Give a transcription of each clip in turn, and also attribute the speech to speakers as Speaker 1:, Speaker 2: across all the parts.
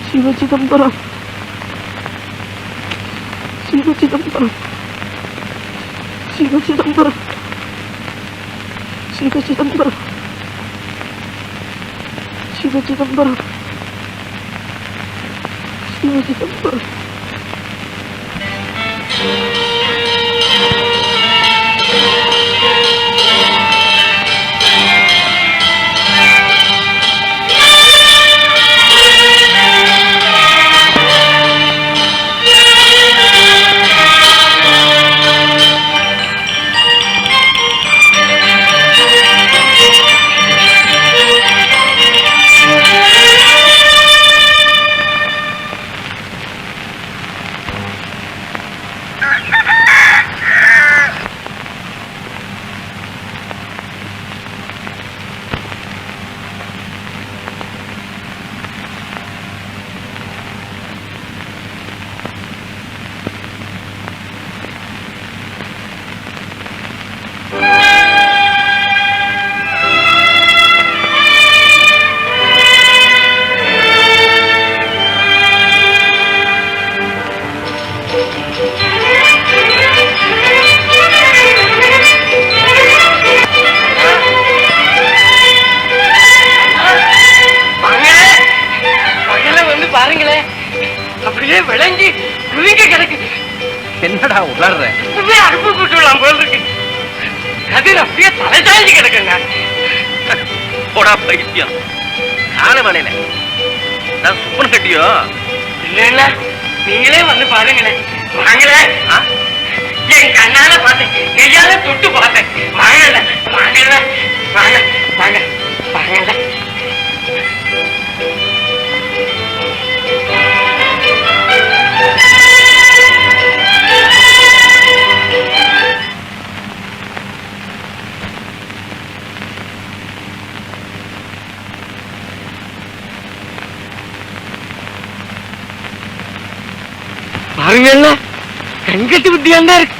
Speaker 1: சிவசிதம்பரம் சிவசிதம்பரம் சிவசிதம்பரம் சிவசிதம்பரம் சிவசிதம்பரம் சிவசிதம்பரம்
Speaker 2: என்னடா உளர்ற?
Speaker 3: அடுப்பு கூட்டலாம் போல இருக்கு. கதிர் அப்படியே தலைசாஞ்சி கிடக்குங்க.
Speaker 2: போடா பைத்தியம். கால வேலையில நான் சுப்பன் கட்டியோ
Speaker 3: இல்ல நீங்களே வந்து பாருங்களேன். வாங்கல என் கண்ணால பார்த்தேன், கையால தொட்டு பார்த்தேன். வாங்கல வாங்கல வாங்க வாங்க வாங்கல. பாருங்கல்ல கண்கட்டி புத்தியாண்டா இருக்கு.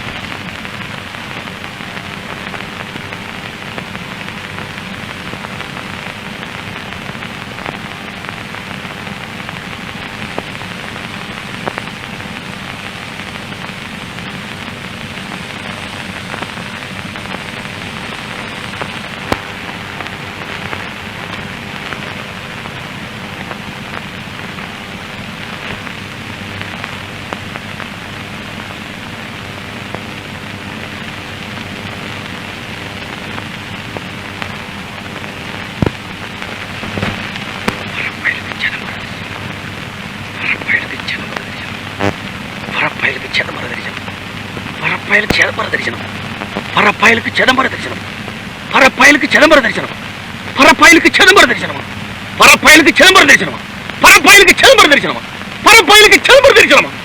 Speaker 3: பரப்பாயலுக்கு சிதம்பர தரிசனம், பரப்பாயலுக்கு சிதம்பர தரிசனம், பரப்பாயலுக்கு சிதம்பர தரிசனம், பரப்பாயலுக்கு சிதம்பர தரிசனம், பரப்பாயலுக்கு சிதம்பர தரிசனம், பரப்பாயலுக்கு சிதம்பர தரிசனம்.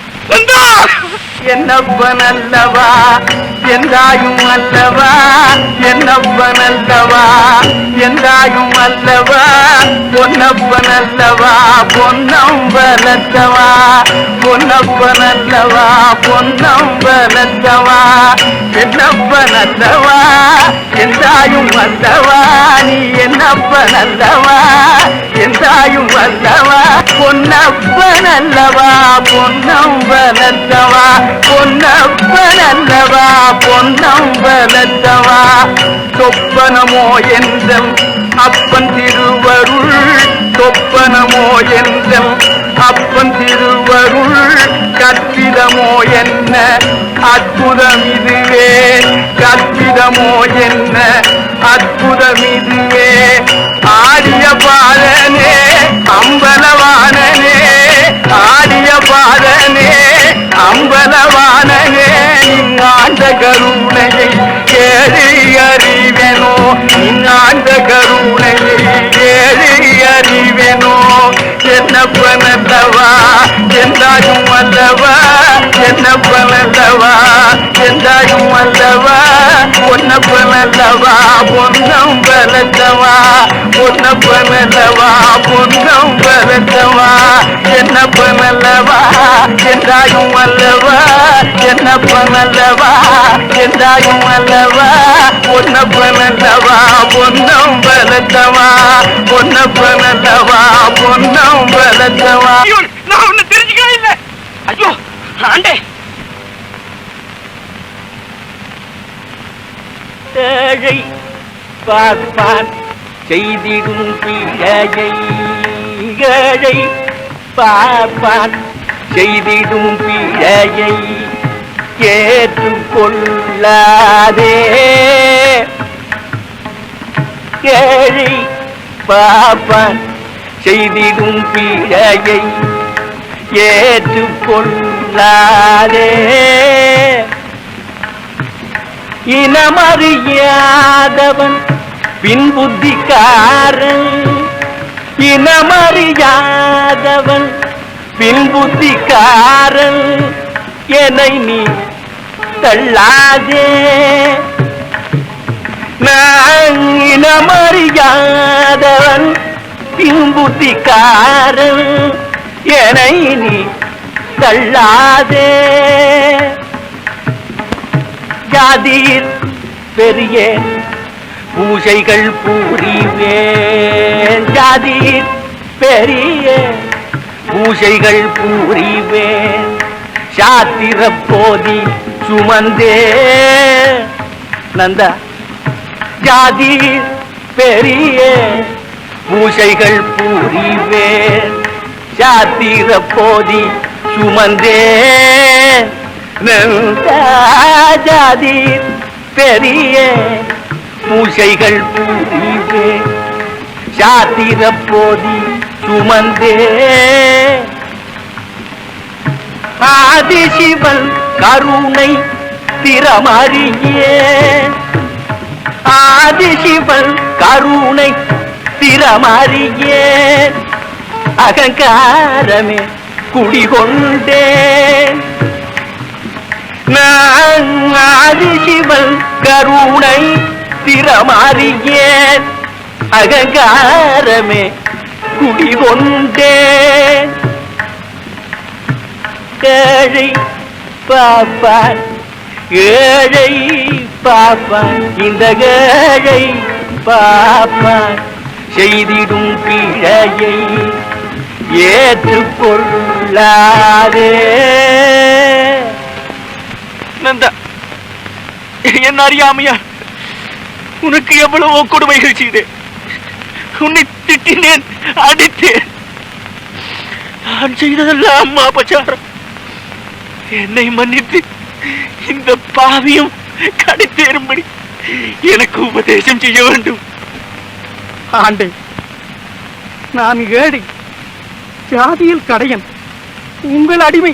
Speaker 1: என்னப்பன் அல்லவா என்றாயும் அல்லவா, என்னப்பன் அல்லவா என்றாயும் அல்லவா, பொன்னப்பன் அல்லவா பொன்னம்பலத்தவா, பொன்னப்பன் அல்லவா பொன்னம்பலத்தவா, என்னப்பன் அல்லவா என்றாயும் அல்லவா, நீ என்னப்பன் அல்லவா என்றாயும் அல்லவா, பொன்னப்பன் அல்லவா பொன்னம்பலத்தவா, பொன்னப்பன் அல்லவா பொன்னம்பலத்தவா, சொப்பனமோ என்றும் அப்பன் திருவருள், சொப்பனமோ என்றும் அப்பன் திருவருள், கற்பிதமோ என்ன அற்புதம் இதுவே, கற்பிதமோ என்ன அற்புதம் இதுவே, ஆடிய பாலனே அம்பலவானனே, ஆடிய பாலனே அம்பலவானனே, நின்னாண்ட கருணையை ஏறி அறிவேனோ, நின்னாண்ட கருணையை ஏறி அறிவேனோ, என்னப்பன் அல்லவா என்றாயும் அல்லவா, என்னப்பன் அல்லவா என்றாயும் அல்லவா, பொன்னப்பன் அல்லவா பொன்னம்பலத்தவா, பொன்னப்பன் அல்லவா பொன்னம்பலத்தவா, என்னப்பன் அல்லவா என்றாயும் அல்லவா, என்னப்பன் அல்லவா என்றாயும் அல்லவா, பொன்னப்பன் அல்லவா பொன்னம்பலத்தவா, பொன்னப்பன் அல்லவா பொன்னம்பலத்தவா.
Speaker 3: ஆண்டே
Speaker 1: ஏழை பார்ப்பான் செய்திடும் பிழையை, ஏழை பார்ப்பான் செய்திடும் பிழையை ஏற்றுக்கொள்ளாதே. ஏழை பார்ப்பான் செய்திடும் பிழையை ஏற்றுக்கொள்ளாதே. இனமறியாதவன் பின்புத்திக்காரன், இனமறியாதவன் பின்புத்திக்காரன் என்னை நீ தள்ளாதே. நான் இனமறியாதவன் பின்புத்திக்காரன் என்னை நீ தள்ளாதே. ஜாதியில் பெரிய பூஜைகள் பூரிவேன், ஜாதியில் பெரிய பூஜைகள் பூரிவேன். சாத்திர போதி சுமந்தே நந்தா, ஜாதியில் பெரிய பூஜைகள் பூரிவேன். சாத்திர போதி சுமந்தே நந்தா, ஜாதியில் பெரிய பூஜைகள் பூரிவேன். சாத்திர போதி சுமந்தே. ஆதிசிவன் கருணை திறமறியே, ஆதிசிவன் கருணை திறமறியே. அகங்காரமே குடிகொண்டேன் நான், ஆதிசிவன் கருணை திறமறியேன். அகங்காரமே குடிகொண்டேன். ஏழை பாப்பான், ஏழை பாப்பான், இந்த ஏழை பாப்பான் செய்திடும் பிழையை ஏற்றுக்கொள்ளாதே.
Speaker 3: நந்தா, என்ன அறியாமையா உனக்கு எவ்வளவோ கொடுமைகள் செய்தேன். உன்னை திட்டினேன், அடித்தேன். நான் செய்ததெல்லாம் அம்மா அபச்சாரம். என்னை மன்னித்து இந்த பாவியும் கடித்தேறும்படி எனக்கு உபதேசம் செய்ய வேண்டும்.
Speaker 1: ஆண்டே, நான் ஏழை, ஜாதியில் கடையன், உங்கள் அடிமை,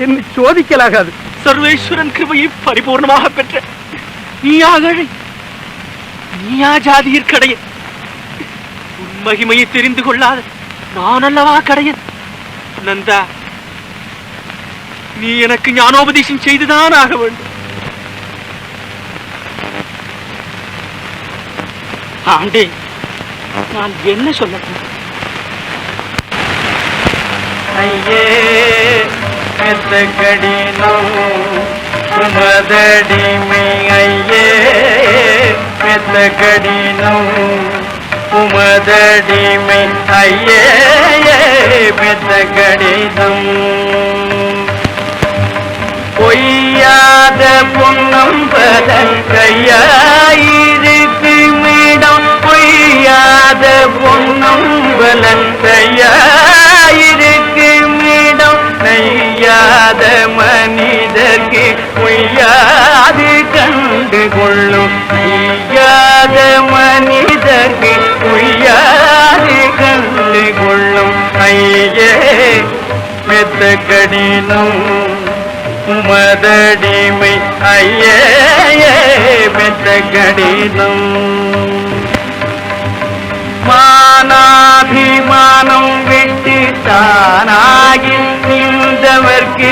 Speaker 1: என்னை சோதிக்கலாகாது.
Speaker 3: சர்வேஸ்வரன் கிருபையை பரிபூர்ணமாக பெற்ற நீயா ஏழை, நீயா ஜாதியில் கடையன். உன் மகிமையை தெரிந்து கொள்ளாத நான் அல்லவா கடையன். நந்தா, நீ எனக்கு ஞானோபதேசம் செய்துதான் ஆக வேண்டும். ஆண்டே, நான் என்ன சொல்லட்டும்?
Speaker 1: ஐயே மெத்த கடினம் உமதடிமை, ஐயே மெத்த கடினம் உமதடிமை, ஐயே மெத்த கடினம். பொய்யாத பொன்னம்பல கையாயிருக்கு மீடம், பொய்யாத பொன்னம்பல கையாயிருக்கு மீடம். நெய்யாத மனிதர்க்கு பொய்யாது கண்டு கொள்ளும், நெய்யாத மனிதர்க்கு பொய்யாது கண்டு கொள்ளும். ஐயே மெத்த கடினம் உமதடிமை, ஐயே மெத்த கடினம். மானாபிமானம் விட்டு தானாகி நின்றவர்க்கு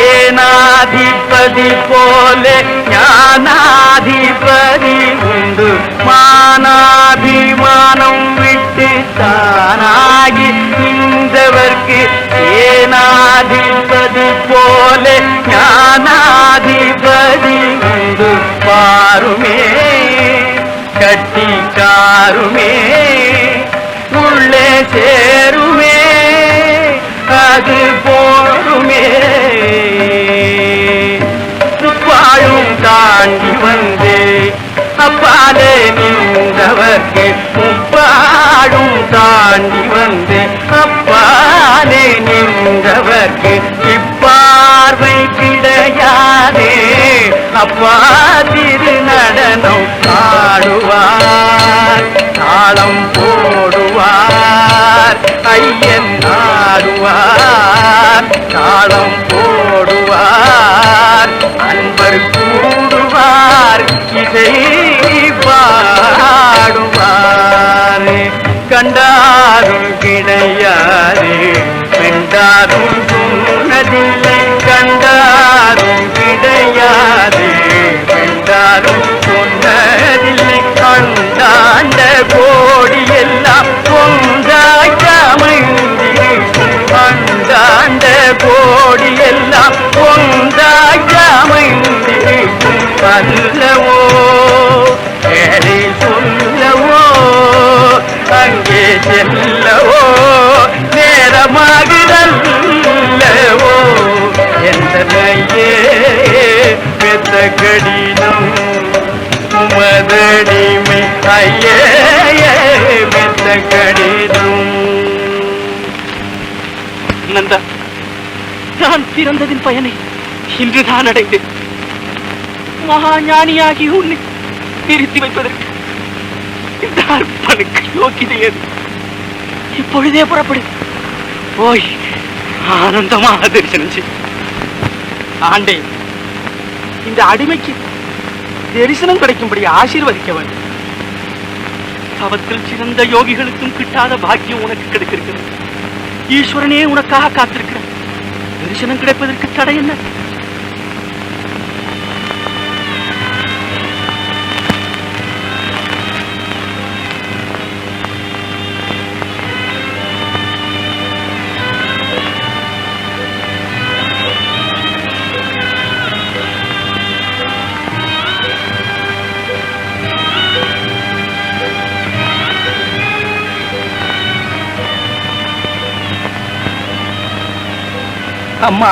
Speaker 1: ஏனாதிபதி போல ஞானாதிபதி உண்டு. மானாபிமானம் விட்டு தானாகி நின்றவர்க்கு ஏனாதிபதி போல ஞானாதிபதி உண்டு. பாருமே கட்டிக்காருமே உள்ளே சேருமே அது போருமே. அப்பாலே நின்றவர்க்கு முப்பாடும் தாண்டி வந்து அப்பாலே நின்றவர்க்கு இப்பார்வை கிடையாதே அப்பா திரு நடனம் ஆடுவார் தாளம் போடுவார் ஐயன் ஆடுவார் தாளம் போடுவார் அன்பர் கூடுவார் இசை பாடுவார் கண்டாரும் கிடையாது வெண்டாரும் சொன்னதில்லை கண்டாரும் கிடையாது வெண்டாரும் சொன்னதில்லை அண்டாண்ட கோடி எல்லாம் ஒன்றாய் அமைந்திருக்கும் அண்டாண்ட கோடி எல்லாம் ஒன்றாய் அமைந்திருக்கும் அல்லவோ ஏழை சொல்லவோ அங்கே செல்லவோ நேரமாகுதல்லவோ எந்தனையே பெத்த கடினம் உமதடிமை ஐயே பெத்த கடினம்.
Speaker 3: நந்தா, நான் பிறந்ததின் பயனை இன்று நான் அடைந்தேன். மகா ஞானியாகி உன்னை நிறுத்தி வைப்பதற்கு இந்த அர்ப்பனுக்கு யோகிதையது. இப்பொழுதே புறப்படு, போய் ஆனந்தமாக தரிசனம் செய். ஆண்டே, இந்த அடிமைக்கு தரிசனம் கிடைக்கும்படி ஆசீர்வதிக்க வேண்டும். தவத்தில் சிறந்த யோகிகளுக்கும் கிட்டாத பாக்கியம் உனக்கு கிடைத்திருக்கிறது. ஈஸ்வரனே உனக்காக காத்திருக்கிறார். தரிசனம் கிடைப்பதற்கு தடை என்ன?
Speaker 1: அம்மா